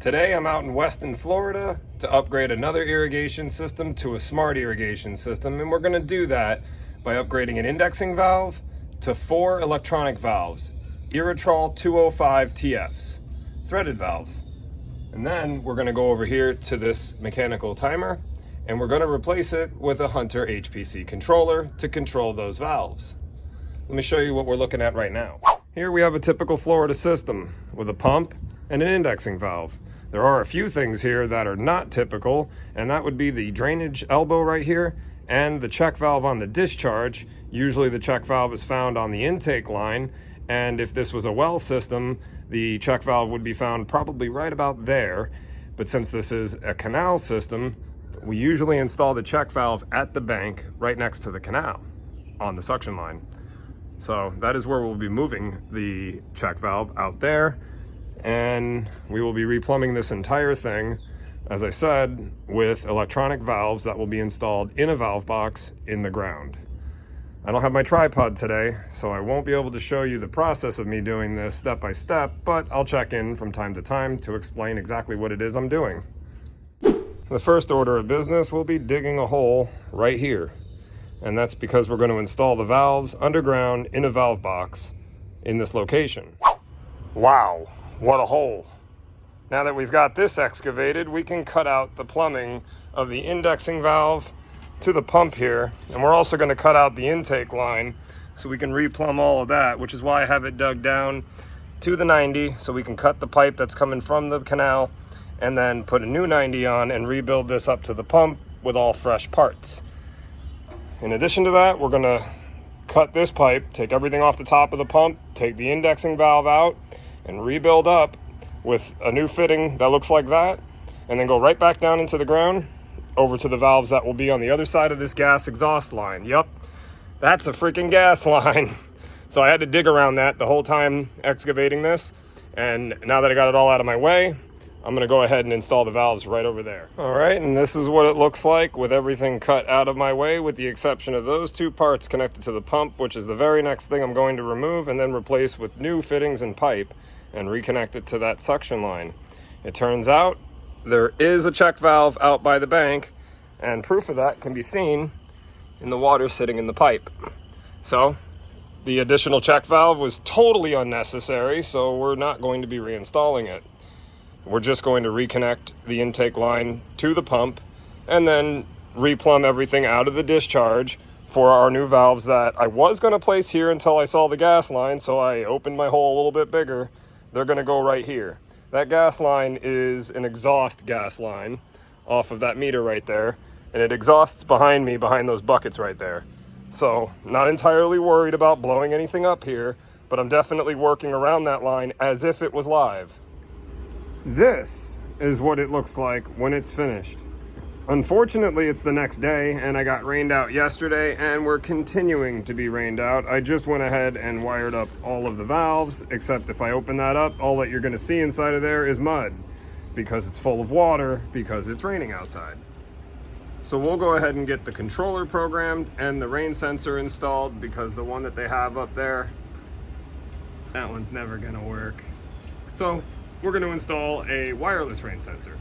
Today I'm out in Weston, Florida to upgrade another irrigation system to a smart irrigation system, and we're going to do that by upgrading an indexing valve to 4 electronic valves, Irrigation 205 TFs, threaded valves. And then we're going to go over here to this mechanical timer, and we're going to replace it with a Hunter HPC controller to control those valves. Let me show you what we're looking at right now. Here we have a typical Florida system with a pump and an indexing valve. There are a few things here that are not typical, and that would be the drainage elbow right here and the check valve on the discharge. Usually the check valve is found on the intake line, and if this was a well system, the check valve would be found probably right about there. But since this is a canal system, we usually install the check valve at the bank right next to the canal on the suction line. So that is where we'll be moving the check valve out there, and we will be replumbing this entire thing, as I said, with electronic valves that will be installed in a valve box in the ground. I don't have my tripod today, so I won't be able to show you the process of me doing this step by step, but I'll check in from time to time to explain exactly what it is I'm doing. The first order of business will be digging a hole right here. And that's because we're going to install the valves underground in a valve box in this location. Wow, what a hole. Now that we've got this excavated, we can cut out the plumbing of the indexing valve to the pump here. And we're also going to cut out the intake line so we can replumb all of that, which is why I have it dug down to the 90 so we can cut the pipe that's coming from the canal and then put a new 90 on and rebuild this up to the pump with all fresh parts. In addition to that, we're going to cut this pipe, take everything off the top of the pump, take the indexing valve out, and rebuild up with a new fitting that looks like that, and then go right back down into the ground over to the valves that will be on the other side of this gas exhaust line. Yep, that's a freaking gas line. So I had to dig around that the whole time excavating this, and now that I got it all out of my way, I'm going to go ahead and install the valves right over there. All right, and this is what it looks like with everything cut out of my way, with the exception of those two parts connected to the pump, which is the very next thing I'm going to remove and then replace with new fittings and pipe and reconnect it to that suction line. It turns out there is a check valve out by the bank, and proof of that can be seen in the water sitting in the pipe. So the additional check valve was totally unnecessary, so we're not going to be reinstalling it. We're just going to reconnect the intake line to the pump and then replumb everything out of the discharge for our new valves that I was going to place here until I saw the gas line, so I opened my hole a little bit bigger. They're going to go right here. That gas line is an exhaust gas line off of that meter right there, and it exhausts behind me, behind those buckets right there. So not entirely worried about blowing anything up here, but I'm definitely working around that line as if it was live. This is what it looks like when it's finished. Unfortunately, it's the next day, and I got rained out yesterday, and we're continuing to be rained out. I just went ahead and wired up all of the valves, except if I open that up, all that you're going to see inside of there is mud, because it's full of water, because it's raining outside. So we'll go ahead and get the controller programmed and the rain sensor installed, because the one that they have up there, that one's never going to work. So we're going to install a wireless rain sensor.